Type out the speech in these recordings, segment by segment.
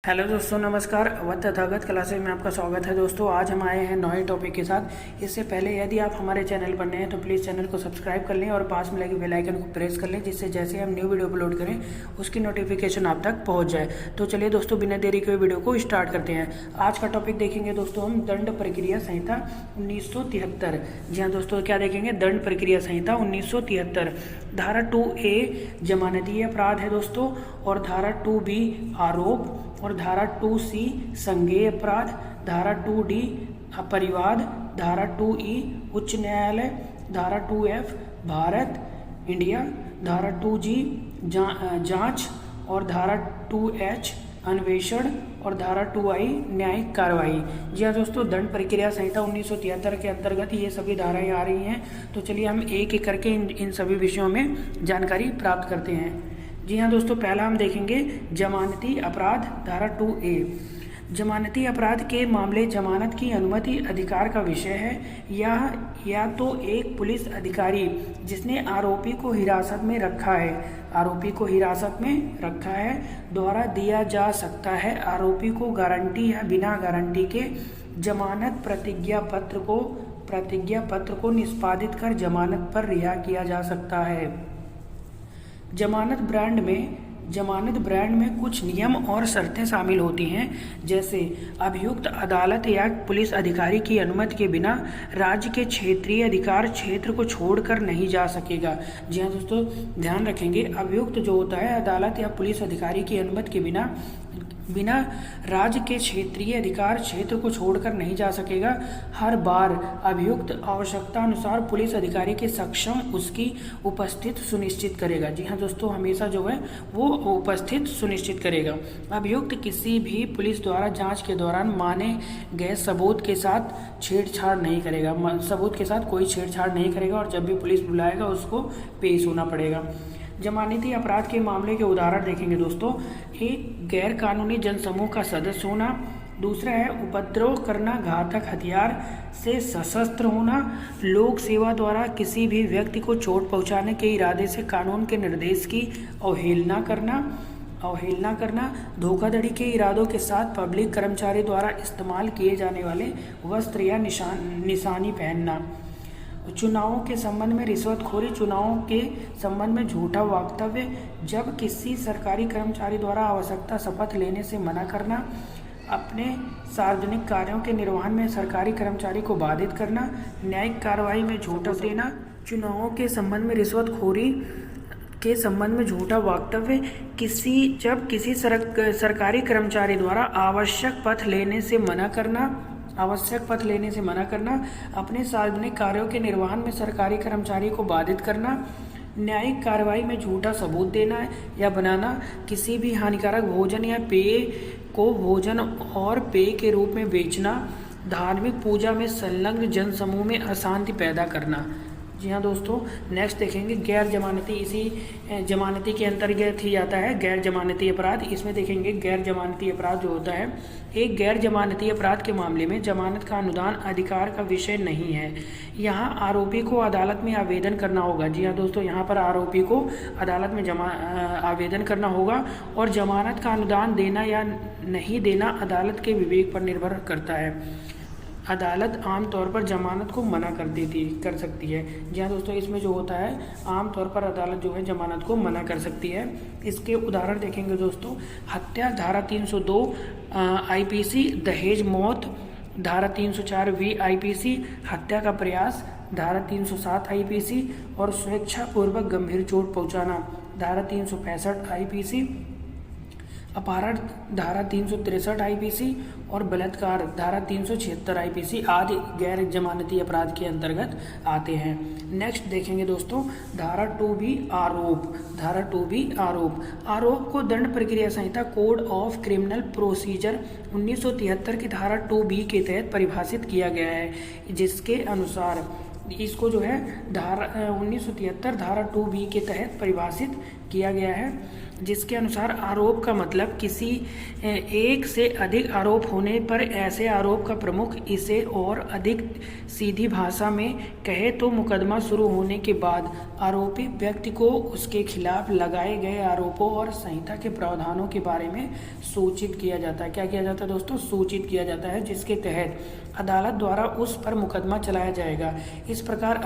Hello दोस्तों, नमस्कार। Awadh Tathagata classes में आपका स्वागत है। दोस्तों, आज हम आए हैं नए टॉपिक के साथ। इससे पहले यदि आप हमारे चैनल पर नए हैं तो प्लीज़ चैनल को सब्सक्राइब कर लें और पास में लगे बेल आइकन को प्रेस कर लें, जिससे जैसे हम न्यू वीडियो अपलोड करें उसकी नोटिफिकेशन आप तक पहुंच जाए। तो चलिए दोस्तों, बिना देरी के वीडियो को स्टार्ट करते हैं। आज का टॉपिक देखेंगे दोस्तों हम दंड प्रक्रिया संहिता 1973। जी हाँ दोस्तों, क्या देखेंगे? दंड प्रक्रिया संहिता 1973। धारा 2A जमानतीय अपराध है दोस्तों, और धारा 2B आरोप, और धारा 2C संज्ञेय अपराध, धारा 2D अपरिवाद, धारा 2E उच्च न्यायालय, धारा 2F भारत इंडिया, धारा 2G जांच, और धारा 2H अन्वेषण, और धारा 2I न्यायिक कार्रवाई। जी हाँ दोस्तों, दंड प्रक्रिया संहिता 1973 के अंतर्गत ये सभी धाराएं आ रही हैं। तो चलिए हम एक एक करके इन सभी विषयों में जानकारी प्राप्त करते हैं। जी हाँ दोस्तों, पहला हम देखेंगे जमानती अपराध, धारा 2A। जमानती अपराध के मामले जमानत की अनुमति अधिकार का विषय है। या तो एक पुलिस अधिकारी जिसने आरोपी को हिरासत में रखा है द्वारा दिया जा सकता है। आरोपी को गारंटी या बिना गारंटी के जमानत प्रतिज्ञा पत्र को निष्पादित कर जमानत पर रिहा किया जा सकता है। जमानत ब्रांड में कुछ नियम और शर्तें शामिल होती हैं, जैसे अभियुक्त अदालत या पुलिस अधिकारी की अनुमति के बिना राज्य के क्षेत्रीय अधिकार क्षेत्र को छोड़कर नहीं जा सकेगा। जी हाँ दोस्तों, ध्यान रखेंगे, अभियुक्त जो होता है अदालत या पुलिस अधिकारी की अनुमति के बिना राज्य के क्षेत्रीय अधिकार क्षेत्र को छोड़कर नहीं जा सकेगा। हर बार अभियुक्त आवश्यकता अनुसार पुलिस अधिकारी के सक्षम उसकी उपस्थित सुनिश्चित करेगा। जी हाँ दोस्तों, हमेशा जो है वो उपस्थित सुनिश्चित करेगा। अभियुक्त किसी भी पुलिस द्वारा जांच के दौरान माने गए सबूत के साथ छेड़छाड़ नहीं करेगा। सबूत के साथ कोई छेड़छाड़ नहीं करेगा, और जब भी पुलिस बुलाएगा उसको पेश होना पड़ेगा। जमानती अपराध के मामले के उदाहरण देखेंगे दोस्तों। एक गैर कानूनी जनसमूह का सदस्य होना, दूसरा है उपद्रव करना, घातक हथियार से सशस्त्र होना, लोक सेवा द्वारा किसी भी व्यक्ति को चोट पहुंचाने के इरादे से कानून के निर्देश की अवहेलना करना, धोखाधड़ी के इरादों के साथ पब्लिक कर्मचारी द्वारा इस्तेमाल किए जाने वाले वस्त्र या निशानी पहनना, चुनावों के संबंध में रिश्वतखोरी, चुनावों के संबंध में झूठा वक्तव्य, जब किसी सरकारी कर्मचारी द्वारा आवश्यकता शपथ लेने से मना करना, अपने सार्वजनिक कार्यों के निर्वहन में सरकारी कर्मचारी को बाधित करना, न्यायिक कार्रवाई में झूठा देना, चुनावों के संबंध में रिश्वतखोरी के संबंध में झूठा वक्तव्य, जब किसी सरकारी कर्मचारी द्वारा आवश्यक पथ लेने से मना करना, अपने सार्वजनिक कार्यों के निर्वहन में सरकारी कर्मचारी को बाधित करना, न्यायिक कार्रवाई में झूठा सबूत देना या बनाना, किसी भी हानिकारक भोजन या पेय को भोजन और पेय के रूप में बेचना, धार्मिक पूजा में संलग्न जनसमूह में अशांति पैदा करना। जी हाँ दोस्तों, नेक्स्ट देखेंगे गैर जमानती। इसी जमानती के अंतर्गत ही आता है गैर जमानती अपराध। इसमें देखेंगे गैर जमानती अपराध जो होता है, एक गैर जमानती अपराध के मामले में जमानत का अनुदान अधिकार का विषय नहीं है। यहाँ आरोपी को अदालत में आवेदन करना होगा। जी हाँ दोस्तों, यहाँ पर आरोपी को अदालत में आवेदन करना होगा, और जमानत का अनुदान देना या नहीं देना अदालत के विवेक पर निर्भर करता है। अदालत आमतौर पर जमानत को मना कर सकती है। जी हाँ दोस्तों, इसमें जो होता है आमतौर पर अदालत जो है जमानत को मना कर सकती है। इसके उदाहरण देखेंगे दोस्तों। हत्या, धारा 302 IPC, दहेज मौत, धारा 304 V IPC, हत्या का प्रयास, धारा 307 IPC, और स्वेच्छापूर्वक गंभीर चोट पहुँचाना, धारा 365 IPC, अपहरण, धारा 363 IPC, और बलात्कार, धारा 376 IPC आदि गैर जमानती अपराध के अंतर्गत आते हैं। नेक्स्ट देखेंगे दोस्तों धारा 2B आरोप। धारा 2B आरोप को दंड प्रक्रिया संहिता कोड ऑफ क्रिमिनल प्रोसीजर 1973 की धारा 2B के तहत परिभाषित किया गया है, जिसके अनुसार इसको जो है धारा 1973 धारा 2B के तहत परिभाषित किया गया है। जिसके अनुसार आरोप का मतलब किसी एक से अधिक आरोप होने पर ऐसे आरोप का प्रमुख इसे और अधिक सीधी भाषा में कहे तो मुकदमा शुरू होने के बाद आरोपी व्यक्ति को उसके खिलाफ लगाए गए आरोपों और संहिता के प्रावधानों के बारे में सूचित किया जाता है। क्या किया जाता है दोस्तों? सूचित किया जाता है, जिसके तहत अदालत द्वारा उस पर मुकदमा चलाया जाएगा। इस प्रकार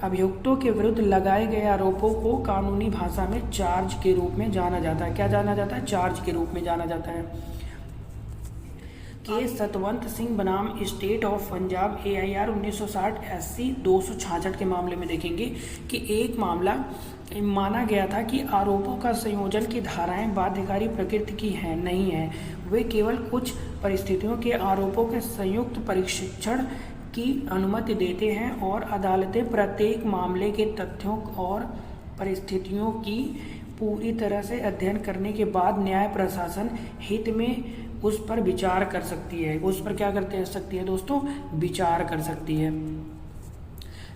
अभियुक्तों के विरुद्ध लगाए गए आरोपों को कानूनी भाषा में चार्ज के रूप में जाना जाता है। क्या जाना जाता है? चार्ज के रूप में जाना जाता है। के सतवंत सिंह बनाम state of Punjab AIR 1960 SC 266 के मामले में देखेंगे कि एक मामला माना गया था कि आरोपों का संयोजन की धाराएं बाध्यकारी प्रकृति की हैं नहीं है, वे केवल कुछ परिस्थितियों के आरोपों के संयुक्त परीक्षण की अनुमति देते हैं और अदालतें प्रत्येक मामले के तथ्यों और परिस्थितियों की पूरी तरह से अध्ययन करने के बाद न्याय प्रशासन हित में उस पर विचार कर सकती है। उस पर क्या करते सकती है दोस्तों? विचार कर सकती है।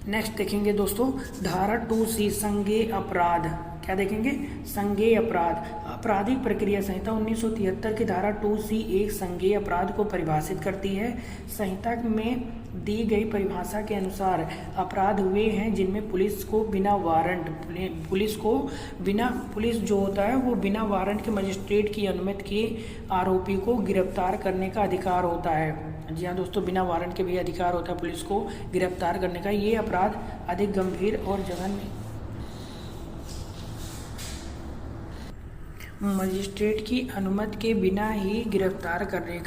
नेक्स्ट देखेंगे दोस्तों धारा 2C संज्ञेय अपराध। क्या देखेंगे? संज्ञेय अपराध। आपराधिक प्रक्रिया संहिता 1973 की धारा 2C एक संज्ञेय अपराध को परिभाषित करती है। संहिता में दी गई परिभाषा के अनुसार अपराध वे हैं जिनमें पुलिस जो होता है वो बिना वारंट के मजिस्ट्रेट की अनुमति के आरोपी को गिरफ्तार करने का अधिकार होता है। जी हाँ दोस्तों, बिना वारंट के भी अधिकार होता है पुलिस को गिरफ्तार करने का। ये अपराध अधिक गंभीर और जघन्य मजिस्ट्रेट की अनुमति के बिना ही गिरफ्तार करने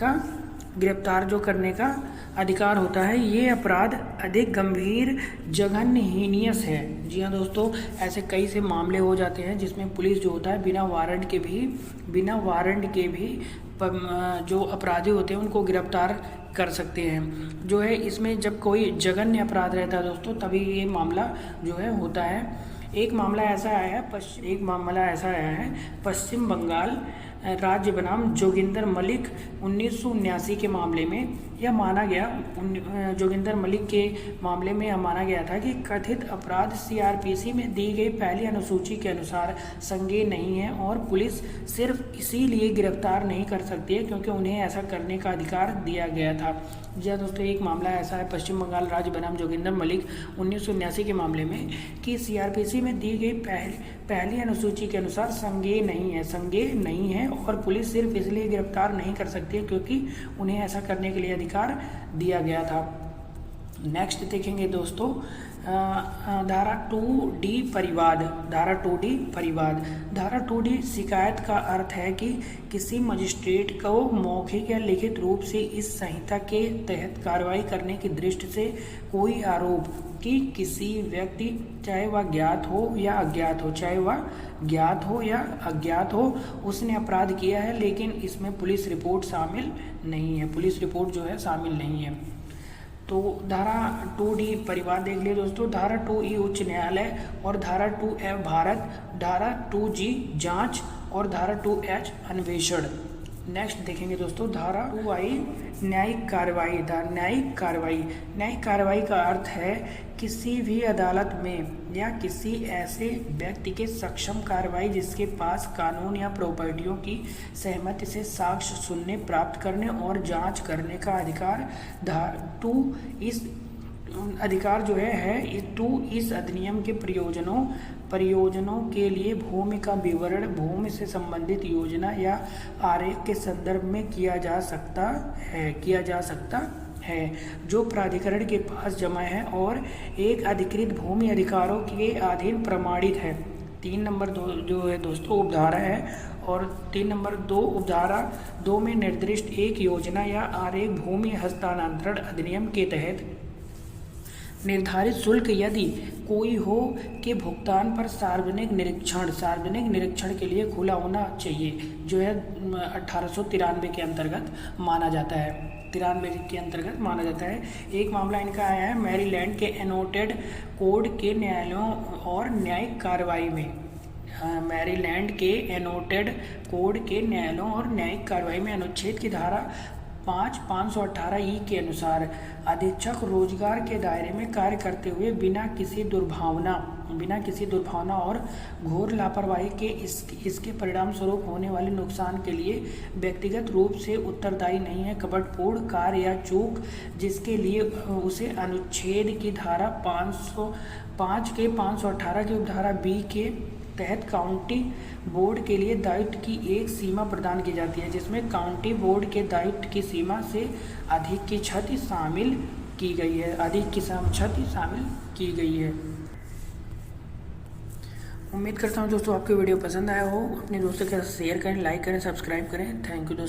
का अधिकार होता है। ये अपराध अधिक गंभीर जघन्य हीनियस है। जी हाँ दोस्तों, ऐसे कई से मामले हो जाते हैं जिसमें पुलिस जो होता है बिना वारंट के भी जो अपराधी होते हैं उनको गिरफ्तार कर सकते हैं। जो है इसमें जब कोई जघन्य अपराध रहता है दोस्तों तभी ये मामला जो है होता है। एक मामला ऐसा आया है पश्चिम बंगाल राज्य बनाम जोगिंदर मलिक 1979 के मामले में। यह माना गया जोगिंदर मलिक के मामले में यह माना गया था कि कथित अपराध CRPC में दी गई पहली अनुसूची के अनुसार संज्ञेय नहीं है और पुलिस सिर्फ इसीलिए गिरफ्तार नहीं कर सकती है क्योंकि उन्हें ऐसा करने का अधिकार दिया गया था। जी हाँ दोस्तों, एक मामला ऐसा है पश्चिम बंगाल राज्य बनाम जोगिंदर मलिक 1979 के मामले में कि CRPC में दी गई पहली अनुसूची के अनुसार संज्ञेय नहीं है और पुलिस सिर्फ इसलिए गिरफ्तार नहीं कर सकती है क्योंकि उन्हें ऐसा करने के लिए अधिकार दिया गया था। नेक्स्ट देखेंगे दोस्तों धारा 2D परिवाद। धारा 2D शिकायत का अर्थ है कि किसी मजिस्ट्रेट को मौखिक या लिखित रूप से इस संहिता के तहत कार्रवाई करने की दृष्टि से कोई आरोप कि किसी व्यक्ति चाहे वह ज्ञात हो या अज्ञात हो उसने अपराध किया है, लेकिन इसमें पुलिस रिपोर्ट शामिल नहीं है। तो धारा 2D परिवार देख लिए दोस्तों। धारा 2E उच्च न्यायालय और धारा 2F भारत, धारा 2G जांच और धारा 2H अन्वेषण। नेक्स्ट देखेंगे दोस्तों धारा 2I न्यायिक कार्रवाई का अर्थ है किसी भी अदालत में या किसी ऐसे व्यक्ति के सक्षम कार्रवाई जिसके पास कानून या प्रॉपर्टियों की सहमति से साक्ष्य सुनने, प्राप्त करने और जांच करने का अधिकार। अधिकार जो है इस अधिनियम के प्रयोजनों के लिए भूमि का विवरण भूमि से संबंधित योजना या आरेख के संदर्भ में किया जा सकता है जो प्राधिकरण के पास जमा है और एक अधिकृत भूमि अधिकारों के अधीन प्रमाणित है। 3 नंबर जो है दोस्तों उपधारा है और 3 नंबर 2 उपधारा 2 में निर्दिष्ट एक योजना या आरेख भूमि हस्तांतरण अधिनियम के तहत निर्धारित शुल्क यदि कोई हो के भुगतान पर सार्वजनिक निरीक्षण के लिए खुला होना चाहिए, जो है 1893 के अंतर्गत माना जाता है। एक मामला इनका आया है मैरीलैंड के एनोटेड कोड के न्यायालयों और न्यायिक कार्रवाई में। अनुच्छेद की धारा 518E के अनुसार अधीक्षक रोजगार के दायरे में कार्य करते हुए बिना किसी दुर्भावना बिना किसी दुर्भावना और घोर लापरवाही के इसके परिणाम स्वरूप होने वाले नुकसान के लिए व्यक्तिगत रूप से उत्तरदायी नहीं है। कपटपूर्ण कार्य या चूक जिसके लिए उसे अनुच्छेद की धारा 505 के 518 की उपधारा बी के तहत काउंटी बोर्ड के लिए दायित्व की एक सीमा प्रदान की जाती है, जिसमें काउंटी बोर्ड के दायित्व की सीमा से अधिक की क्षति शामिल की गई है। उम्मीद करता हूँ दोस्तों आपको वीडियो पसंद आया हो। अपने दोस्तों के साथ शेयर करें, लाइक करें, सब्सक्राइब करें। थैंक यू दोस्तों।